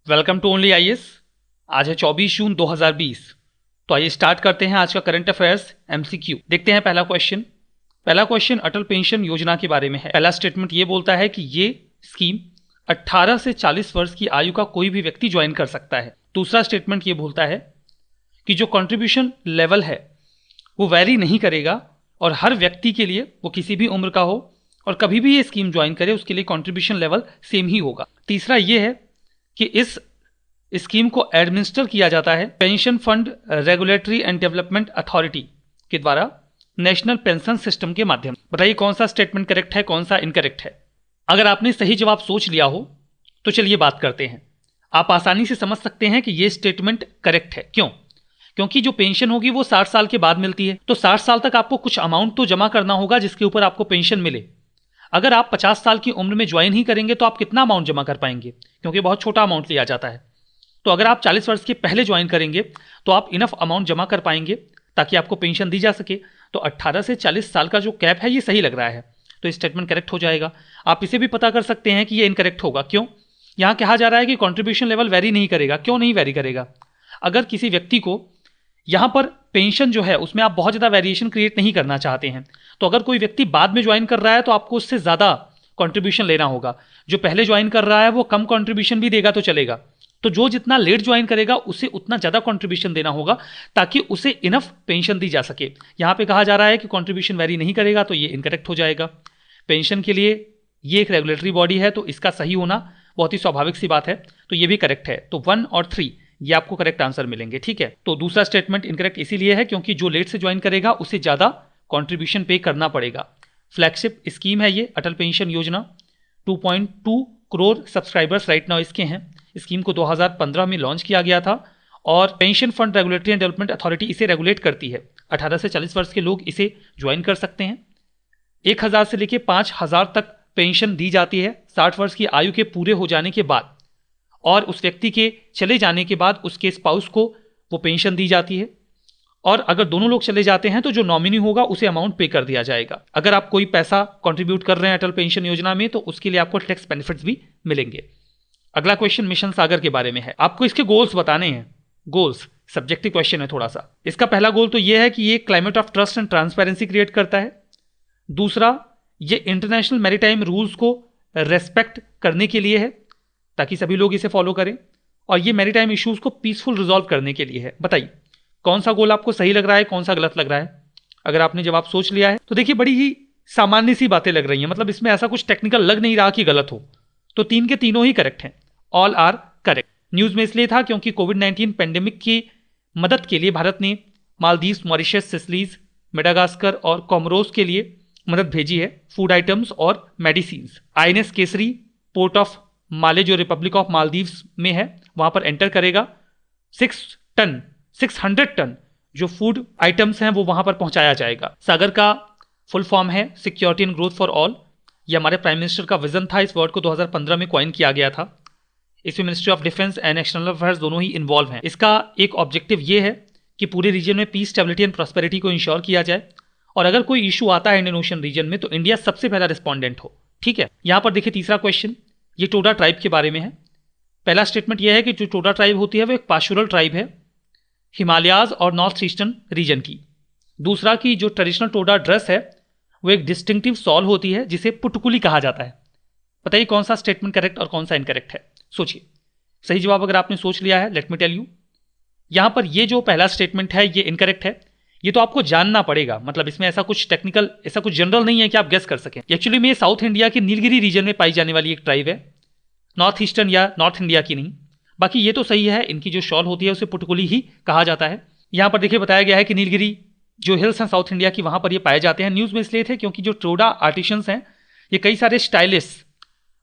Welcome to only IAS. आज है 24 जून 2020। तो आइए स्टार्ट करते हैं आज का करंट अफेयर्स एमसीक्यू। देखते हैं पहला क्वेश्चन अटल पेंशन योजना के बारे में है। पहला स्टेटमेंट ये बोलता है कि ये स्कीम 18 से 40 वर्ष की आयु का कोई भी व्यक्ति ज्वाइन कर सकता है। दूसरा स्टेटमेंट ये बोलता है कि जो कंट्रीब्यूशन लेवल है वो वैरी नहीं करेगा और हर व्यक्ति के लिए, वो किसी भी उम्र का हो और कभी भी ये स्कीम ज्वाइन करे, उसके लिए कंट्रीब्यूशन लेवल सेम ही होगा। तीसरा ये है कि इस स्कीम को एडमिनिस्टर किया जाता है pension fund regulatory and development authority के द्वारा नेशनल पेंशन सिस्टम के माध्यम। बताइए कौन सा स्टेटमेंट करेक्ट है, कौन सा इनकरेक्ट है। अगर आपने सही जवाब सोच लिया हो तो चलिए बात करते हैं। आप आसानी से समझ सकते हैं कि यह स्टेटमेंट करेक्ट है। क्यों? क्योंकि जो पेंशन होगी वो 60 साल के बाद मिलती है, तो 60 साल तक आपको कुछ अमाउंट तो जमा करना होगा जिसके ऊपर आपको पेंशन मिले। अगर आप 50 साल की उम्र में ज्वाइन ही करेंगे तो आप कितना अमाउंट जमा कर पाएंगे, क्योंकि बहुत छोटा अमाउंट लिया जाता है। तो अगर आप 40 वर्ष के पहले ज्वाइन करेंगे तो आप इनफ अमाउंट जमा कर पाएंगे ताकि आपको पेंशन दी जा सके। तो 18 से 40 साल का जो कैप है ये सही लग रहा है, तो स्टेटमेंट करेक्ट हो जाएगा। आप इसे भी पता कर सकते हैं कि ये इनकरेक्ट होगा। क्यों? यहां कहा जा रहा है कि कॉन्ट्रीब्यूशन लेवल वेरी नहीं करेगा। क्यों नहीं वेरी करेगा? अगर किसी व्यक्ति को यहां पर पेंशन जो है उसमें आप बहुत ज्यादा वेरिएशन क्रिएट नहीं करना चाहते हैं, तो अगर कोई व्यक्ति बाद में ज्वाइन कर रहा है तो आपको उससे ज्यादा कंट्रीब्यूशन लेना होगा। जो पहले ज्वाइन कर रहा है वो कम कंट्रीब्यूशन भी देगा तो चलेगा, तो जो जितना लेट ज्वाइन करेगा उसे उतना ज्यादा कंट्रीब्यूशन देना होगा ताकि उसे इनफ पेंशन दी जा सके। यहां पे कहा जा रहा है कि कंट्रीब्यूशन वेरी नहीं करेगा, तो ये इनकरेक्ट हो जाएगा। पेंशन के लिए ये एक रेगुलेटरी बॉडी है, तो इसका सही होना बहुत ही स्वाभाविक सी बात है, तो ये भी करेक्ट है। तो 1 और 3 ये आपको करेक्ट आंसर मिलेंगे। ठीक है, तो दूसरा स्टेटमेंट इनकरेक्ट इसीलिए है क्योंकि जो लेट से ज्वाइन करेगा उसे ज्यादा कंट्रीब्यूशन पे करना पड़ेगा। फ्लैगशिप स्कीम है ये अटल पेंशन योजना। 2.2 करोड़ सब्सक्राइबर्स राइट नाउ इसके हैं। स्कीम को 2015 में लॉन्च किया गया था और pension fund regulatory and development authority इसे रेगुलेट करती है। 18 से 40 वर्ष के लोग इसे ज्वाइन कर सकते हैं। 1000 से लेकर 5000 तक पेंशन दी जाती है 60 वर्ष की आयु के पूरे हो जाने के बाद, और उस व्यक्ति के चले जाने के बाद उसके स्पाउस को वो पेंशन दी जाती है। और अगर दोनों लोग चले जाते हैं तो जो नॉमिनी होगा उसे अमाउंट पे कर दिया जाएगा। अगर आप कोई पैसा कंट्रीब्यूट कर रहे हैं अटल पेंशन योजना में तो उसके लिए आपको टैक्स बेनिफिट्स भी मिलेंगे। अगला क्वेश्चन मिशन सागर के बारे में है। आपको इसके गोल्स बताने हैं। गोल्स सब्जेक्टिव क्वेश्चन है थोड़ा सा। इसका पहला गोल तो यह है कि ये climate of trust and transparency create करता है। दूसरा, ये इंटरनेशनल मैरीटाइम रूल्स को रेस्पेक्ट करने के लिए है ताकि सभी लोग इसे फॉलो करें, और ये मैरीटाइम इश्यूज को पीसफुल रिजॉल्व करने के लिए है। बताइए कौन सा गोल आपको सही लग रहा है, कौन सा गलत लग रहा है। अगर आपने जवाब सोच लिया है तो देखिए बड़ी ही सामान्य सी बातें लग रही हैं, मतलब इसमें ऐसा कुछ टेक्निकल लग नहीं रहा कि गलत हो। तो 3 के तीनों ही करेक्ट हैं, ऑल आर करेक्ट। न्यूज में इसलिए था क्योंकि कोविड-19 पेंडेमिक की मदद के लिए भारत ने मालदीव, मॉरिशस, सिसलीज, मेडागास्कर और कोमोरोस के लिए मदद भेजी है, फूड आइटम्स और medicine. INS Kesari port of Male जो रिपब्लिक ऑफ मालदीव्स में है वहां पर एंटर करेगा। 600 टन जो फूड आइटम्स हैं वो वहां पर पहुंचाया जाएगा। सागर का फुल फॉर्म है security and growth for all. ये हमारे प्राइम मिनिस्टर का विजन था। इस वर्ड को 2015 में कॉइन किया गया था। इसमें ministry of defence and external affairs दोनों ही इन्वॉल्व हैं। इसका एक ऑब्जेक्टिव ये है कि पूरे रीजन में पीस, स्टेबिलिटी एंड प्रॉस्पेरिटी को इंश्योर किया जाए, और अगर कोई इशू आता है इंडियन ओशन रीजन में तो इंडिया सबसे पहला रिस्पॉन्डेंट हो। ठीक है, यहां पर देखिए तीसरा क्वेश्चन ये टोडा ट्राइब के बारे में है। पहला स्टेटमेंट यह है कि जो टोडा ट्राइब होती है वो एक पाशुरल ट्राइब है हिमालयाज और नॉर्थ ईस्टर्न रीजन की। दूसरा कि जो ट्रेडिशनल टोडा ड्रेस है वो एक डिस्टिंक्टिव सॉल होती है जिसे पुटकुली कहा जाता है। बताइए कौन सा स्टेटमेंट करेक्ट और कौन सा इनकरेक्ट है। सोचिए। सही जवाब अगर आपने सोच लिया है, लेट मी टेल यू, यहां पर ये जो पहला स्टेटमेंट है ये इनकरेक्ट है। ये तो आपको जानना पड़ेगा, मतलब इसमें ऐसा कुछ टेक्निकल, ऐसा कुछ जनरल नहीं है कि आप गेस कर सकें। एक्चुअली में ये साउथ इंडिया के नीलगिरी रीजन में पाई जाने वाली एक ट्राइब है, नॉर्थ ईस्टर्न या नॉर्थ इंडिया की नहीं। बाकी ये तो सही है, इनकी जो शॉल होती है उसे पुटकुली ही कहा जाता है। यहां पर देखिए बताया गया है कि नीलगिरी जो हिल्स हैं साउथ इंडिया की वहां पर ये पाए जाते हैं। न्यूज में इसलिए थे क्योंकि जो टोडा आर्टिशंस हैं ये कई सारे स्टाइलिश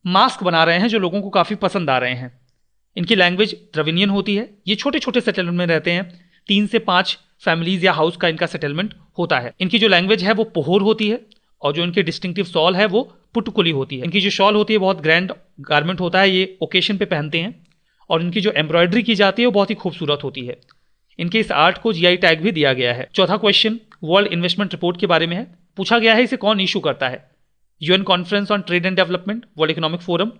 मास्क बना रहे हैं जो लोगों को काफी पसंद आ रहे हैं। इनकी लैंग्वेज द्रविडियन होती है। ये छोटे छोटे सेटलमेंट में रहते हैं, 3 से 5 फैमिलीज या हाउस का इनका सेटलमेंट होता है। इनकी जो लैंग्वेज है वो पोहोर होती है, और जो इनके डिस्टिंक्टिव सॉल है वो पुटकुली होती है। इनकी जो शॉल होती है बहुत ग्रैंड गारमेंट होता है, ये ओकेशन पे पहनते हैं, और इनकी जो एम्ब्रॉयडरी की जाती है वो बहुत ही खूबसूरत होती है। इनके इस आर्ट को जीआई टैग भी दिया गया है। चौथा क्वेश्चन वर्ल्ड इन्वेस्टमेंट रिपोर्ट के बारे में है। पूछा गया है इसे कौन इशू करता है, UN conference on trade and development, world economic forum,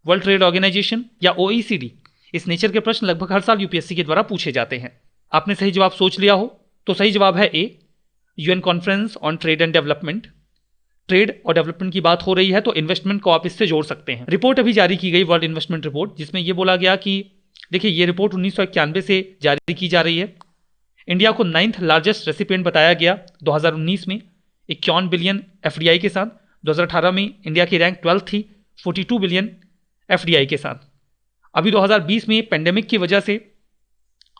world trade organization या ओईसीडी। इस नेचर के प्रश्न लगभग हर साल यूपीएससी के द्वारा पूछे जाते हैं। आपने सही जवाब सोच लिया हो तो सही जवाब है A, UN conference on trade and development. Trade और डेवलपमेंट की बात हो रही है तो इन्वेस्टमेंट को आप इससे जोड़ सकते हैं। रिपोर्ट अभी जारी की गई, वर्ल्ड इन्वेस्टमेंट रिपोर्ट, जिसमें यह बोला गया कि देखिए ये रिपोर्ट 1991 से जारी की जा रही है। इंडिया को 9th लार्जेस्ट रेसिपिएंट बताया गया 2019 में 51 बिलियन एफडीआई के साथ। 2018 में इंडिया की रैंक 12 थी 42 बिलियन एफडीआई के साथ। अभी 2020 में पेंडेमिक की वजह से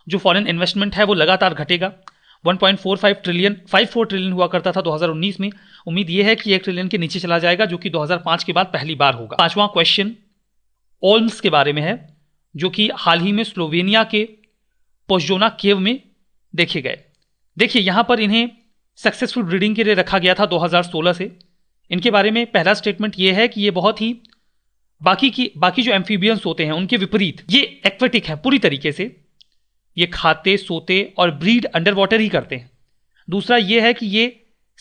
जो फॉरेन इन्वेस्टमेंट है वो लगातार घटेगा। 1.54 ट्रिलियन हुआ करता था 2019 में। उम्मीद यह है कि 1 ट्रिलियन के नीचे चला जाएगा, जो कि 2005 के बाद पहली बार होगा। पांचवां क्वेश्चन ओल्म्स के बारे में है, जो कि हाल ही में स्लोवेनिया के पोज्जोना केव में देखे गए। देखिए यहां पर इन्हें सक्सेसफुल ब्रीडिंग के लिए रखा गया था 2016 से। इनके बारे में पहला स्टेटमेंट यह है कि ये बहुत ही बाकी जो एम्फीबियंस होते हैं उनके विपरीत ये एक्वेटिक है पूरी तरीके से। ये खाते, सोते और ब्रीड अंडर वाटर ही करते हैं। दूसरा यह है कि ये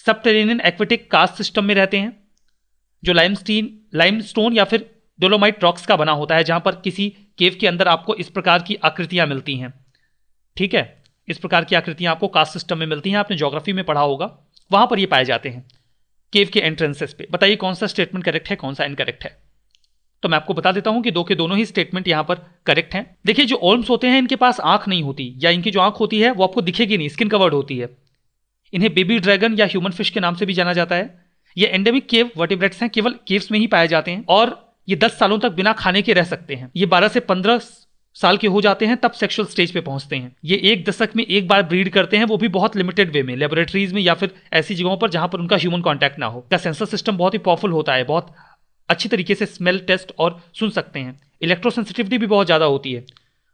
सबटेरेनियन एक्वेटिक कास्ट सिस्टम में रहते हैं, जो लाइमस्टोन या फिर डोलोमाइट रॉक्स का बना होता है, जहां पर किसी केव के अंदर आपको इस प्रकार की आकृतियां मिलती हैं। ठीक है, इस प्रकार की आकृतियां आपको कास्ट सिस्टम में मिलती हैं, आपने ज्योग्राफी में पढ़ा होगा, वहां पर ये पाए जाते हैं केव के एंट्रेंसेस पे। बताइए कौन सा स्टेटमेंट करेक्ट है, कौन सा इनकरेक्ट है। तो मैं आपको बता देता हूं कि दो के दोनों ही स्टेटमेंट यहां पर करेक्ट हैं। देखिए जो ओल्म्स होते हैं इनके पास आंख नहीं होती, या इनकी जो आंख होती है वो आपको दिखेगी नहीं, स्किन कवर्ड होती है। इन्हें बेबी ड्रैगन या ह्यूमन फिश के नाम से भी जाना जाता है। ये एंडेमिक केव वर्टिब्रेट्स हैं, केवल केव्स में ही पाए जाते हैं, और ये 10 सालों तक बिना खाने के रह सकते हैं। ये 12 से 15 साल के हो जाते हैं तब सेक्सुअल स्टेज पे पहुंचते हैं। ये 1 दशक में एक बार ब्रीड करते हैं, वो भी बहुत लिमिटेड वे में, लेबोरेटरीज में या फिर ऐसी जगहों पर जहां पर उनका ह्यूमन कॉन्टैक्ट ना हो। का सेंसर सिस्टम बहुत ही पावरफुल होता है, बहुत अच्छी तरीके से स्मेल टेस्ट और सुन सकते हैं। इलेक्ट्रोसेंसिटिविटी भी बहुत ज़्यादा होती है,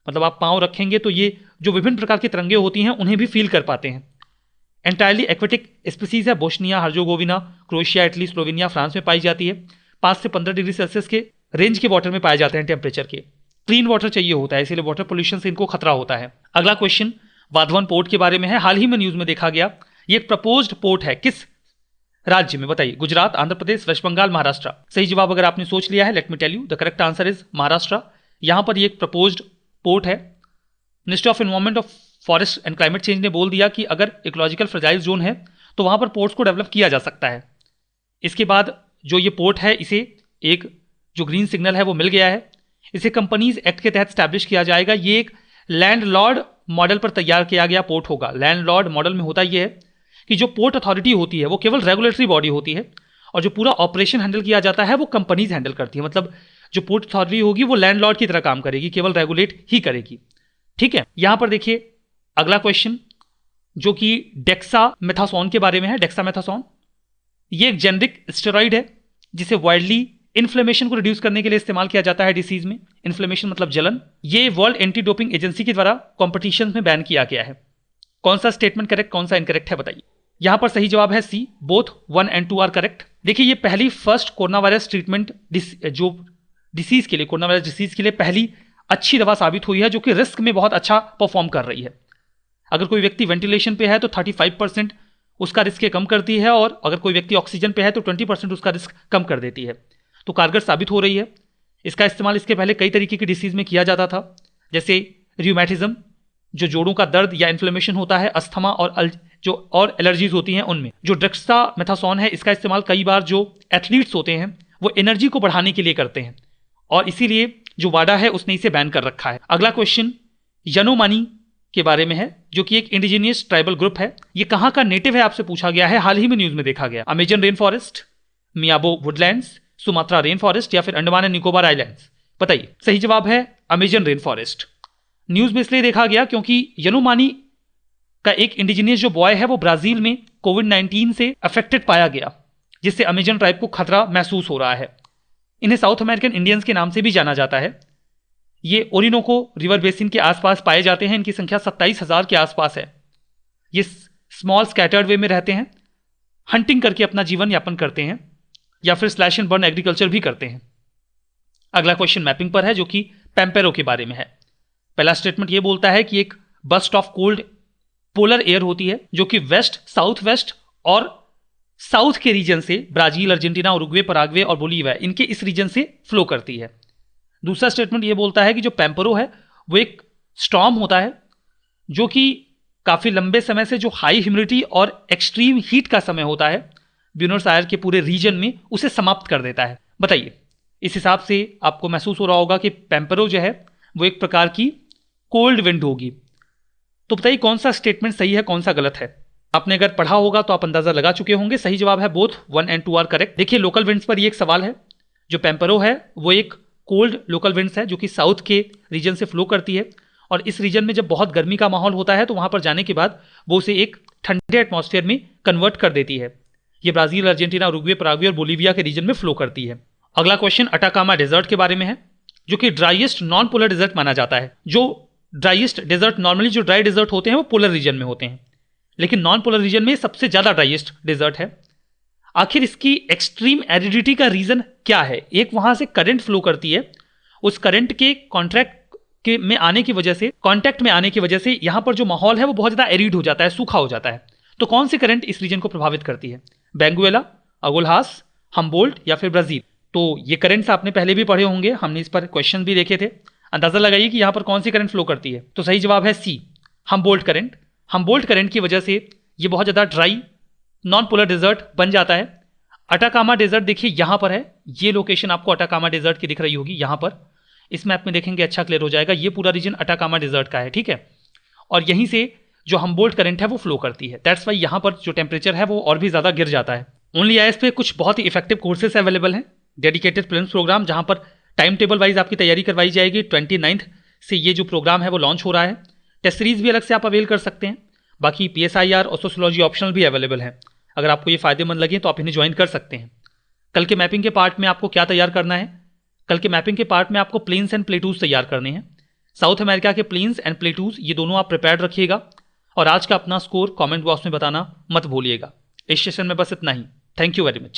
मतलब आप पाँव रखेंगे तो ये जो विभिन्न प्रकार की तरंगे होती हैं उन्हें भी फील कर पाते हैं। एंटायरली एक्वेटिक स्पीसीज है, Bosnia, Herzegovina, Croatia, Italy, Slovenia, France में पाई जाती है। 5 से 15 डिग्री सेल्सियस के रेंज के वाटर में पाए जाते हैं टेम्परेचर के। क्लीन वाटर चाहिए होता है, इसीलिए वाटर पोल्यूशन से इनको खतरा होता है। अगला क्वेश्चन वाधवन पोर्ट के बारे में है। हाल ही में न्यूज में देखा गया, ये एक प्रपोज्ड पोर्ट है, किस राज्य में बताइए। गुजरात, आंध्र प्रदेश, वेस्ट बंगाल, महाराष्ट्र। सही जवाब अगर आपने सोच लिया है, let me tell you the correct answer is Maharashtra. यहां पर ये एक प्रपोज्ड पोर्ट है। Ministry of environment of forest and climate change ने बोल दिया कि अगर इकोलॉजिकल फ्रेजाइल जोन है तो वहां पर पोर्ट्स को डेवलप किया जा सकता है। इसके बाद जो ये पोर्ट है, इसे एक जो ग्रीन सिग्नल है वो मिल गया है। इसे कंपनीज एक्ट के तहत स्टैब्लिश किया जाएगा। ये एक लैंडलॉर्ड मॉडल पर तैयार किया गया पोर्ट होगा। लैंडलॉर्ड मॉडल में होता यह है कि जो पोर्ट अथॉरिटी होती है वो केवल रेगुलेटरी बॉडी होती है, और जो पूरा ऑपरेशन हैंडल किया जाता है वो कंपनीज हैंडल करती है। मतलब जो पोर्ट अथॉरिटी होगी वो लैंडलॉर्ड की तरह काम करेगी, केवल रेगुलेट ही करेगी। ठीक है, यहां पर देखिए अगला क्वेश्चन जो कि डेक्सामेथासोन के बारे में है। डेक्सामेथासोन ये एक जेनरिक स्टेरॉइड है जिसे वाइडली इन्फ्लेमेशन को रिड्यूस करने के लिए इस्तेमाल किया जाता है डिसीज में। इन्फ्लेमेशन मतलब जलन। ये वर्ल्ड एंटी डोपिंग एजेंसी के द्वारा कॉम्पिटिशन में बैन किया गया है। कौन सा स्टेटमेंट करेक्ट, कौन सा इनकरेक्ट है बताइए। यहां पर सही जवाब है सी, बोथ 1 और 2 आर करेक्ट। देखिए ये पहली फर्स्ट कोरोना वायरस ट्रीटमेंट जो डिसीज के लिए, कोरोना वायरस डिसीज के लिए पहली अच्छी दवा साबित हुई है, जो कि रिस्क में बहुत अच्छा परफॉर्म कर रही है। अगर कोई व्यक्ति वेंटिलेशन पे है तो 35% उसका रिस्क कम करती है, और अगर कोई व्यक्ति ऑक्सीजन पे है तो 20% उसका रिस्क कम कर देती है। तो कारगर साबित हो रही है। इसका इस्तेमाल इसके पहले कई तरीके की डिसीज में किया जाता था, जैसे रियूमेटिज्म, जो जोड़ों का दर्द या इन्फ्लेमेशन होता है, अस्थमा और एलर्जीज होती हैं उनमें। जो डेक्सामेथासोन है इसका इस्तेमाल कई बार जो एथलीट्स होते हैं वो एनर्जी को बढ़ाने के लिए करते हैं, और इसीलिए जो वाडा है उसने इसे बैन कर रखा है। अगला क्वेश्चन यानोमानी के बारे में है, जो कि एक इंडिजिनियस ट्राइबल ग्रुप है। ये कहां का नेटिव है आपसे पूछा गया है, हाल ही में न्यूज में देखा गया। Amazon rain forest, Miombo woodlands, Sumatra rain forest या फिर अंडमान एंड निकोबार आइलैंड्स। बताइए। सही जवाब है अमेजन रेन फॉरेस्ट। न्यूज में इसलिए देखा गया क्योंकि यानोमानी का एक इंडिजिनियस जो बॉय है वो ब्राजील में कोविड-19 से अफेक्टेड पाया गया, जिससे अमेजन ट्राइब को खतरा महसूस हो रहा है। इन्हें साउथ अमेरिकन इंडियंस के नाम से भी जाना जाता है। ये ओरिनोको रिवर बेसिन के आसपास पाए जाते हैं। इनकी संख्या 27,000 के आसपास है। ये स्मॉल स्कैटर्ड वे में रहते हैं, हंटिंग करके अपना जीवन यापन करते हैं, या फिर स्लैश एंड बर्न एग्रीकल्चर भी करते हैं। अगला क्वेश्चन मैपिंग पर है, जो कि पैम्पेरो के बारे में है। पहला स्टेटमेंट ये बोलता है कि एक burst of cold polar air होती है, जो कि वेस्ट, साउथ वेस्ट और साउथ के रीजन से ब्राजील, अर्जेंटीना, उरुग्वे, पराग्वे और बोलीविया, इनके इस रीजन से फ्लो करती है। दूसरा स्टेटमेंट ये बोलता है कि जो पैम्पेरो है वो एक स्टॉर्म होता है जो कि काफ़ी लंबे समय से जो हाई ह्यूमिडिटी और एक्सट्रीम हीट का समय होता है ब्यूनस आयर के पूरे रीजन में, उसे समाप्त कर देता है। बताइए, इस हिसाब से आपको महसूस हो रहा होगा कि पेम्पेरो जो है वो एक प्रकार की कोल्ड विंड होगी। तो बताइए कौन सा स्टेटमेंट सही है, कौन सा गलत है। आपने अगर पढ़ा होगा तो आप अंदाजा लगा चुके होंगे। सही जवाब है बोथ 1 and 2 आर करेक्ट। देखिए, लोकल विंड्स पर ये एक सवाल है। जो पेम्पेरो है वो एक कोल्ड लोकल विंड्स है जो कि साउथ के रीजन से फ्लो करती है, और इस रीजन में जब बहुत गर्मी का माहौल होता है तो वहां पर जाने के बाद वो उसे एक ठंडे एटमॉस्फेयर में कन्वर्ट कर देती है। ये ब्राजील, अर्जेंटीना, उरुग्वे, पराग्वे और बोलीविया के रीजन में फ्लो करती है। अगला क्वेश्चन अटाकामा डेजर्ट के बारे में है, जो कि ड्राइएस्ट नॉन पोलर डेजर्ट माना जाता है। जो ड्राइएस्ट डेजर्ट, नॉर्मली जो ड्राई डेजर्ट होते हैं वो पोलर रीजन में होते हैं, लेकिन नॉन पोलर रीजन में सबसे ज्यादा ड्राइएस्ट डेजर्ट है। आखिर इसकी एक्सट्रीम एरिडिटी का रीजन क्या है? एक वहां से करंट फ्लो करती है, उस करंट के कांटेक्ट में आने की वजह से यहां पर जो माहौल है वो बहुत ज्यादा एरिड हो जाता है, सूखा हो जाता है। तो कौन सी करंट इस रीजन को प्रभावित करती है? बेंगुएला, अगोलहास, हम्बोल्ट या फिर ब्राजील? तो ये करंट्स आपने पहले भी पढ़े होंगे, हमने इस पर क्वेश्चन भी देखे थे। अंदाजा लगाइए कि यहां पर कौन सी करंट फ्लो करती है। तो सही जवाब है सी, हम्बोल्ट करंट। हम्बोल्ट करंट की वजह से ये बहुत ज्यादा ड्राई नॉन पोलर डेजर्ट बन जाता है। अटाकामा डेजर्ट देखिए यहां पर है, ये लोकेशन आपको अटाकामा डेजर्ट की दिख रही होगी यहां पर। इस मैप में देखेंगे अच्छा क्लियर हो जाएगा। ये पूरा रीजन अटाकामा डेजर्ट का है, ठीक है। और यहीं से जो हम्बोल्ट करंट है वो फ्लो करती है। दैट्स वाई यहां पर जो टेम्परेचर है वो और भी ज्यादा गिर जाता है। ओनली आईएएस पे कुछ बहुत ही इफेक्टिव कोर्सेस अवेलेबल हैं, डेडिकेटेड प्रीलिम्स प्रोग्राम, जहां पर टाइम टेबल वाइज आपकी तैयारी करवाई जाएगी। 29 से ये जो प्रोग्राम है वो लॉन्च हो रहा है। टेस्ट सीरीज भी अलग से आप अवेल कर सकते हैं। बाकी PSIR और सोशियोलॉजी ऑप्शनल भी अवेलेबल है। अगर आपको ये फायदेमंद लगे तो आप इन्हें ज्वाइन कर सकते हैं। कल के मैपिंग के पार्ट में आपको क्या तैयार करना है? कल के मैपिंग के पार्ट में आपको प्लेन्स एंड प्लेटूज तैयार करने हैं। साउथ अमेरिका के प्लेन्स एंड प्लेटूज ये दोनों आप प्रिपेयर रखिएगा। और आज का अपना स्कोर कमेंट बॉक्स में बताना मत भूलिएगा। इस सेशन में बस इतना ही। Thank you very much.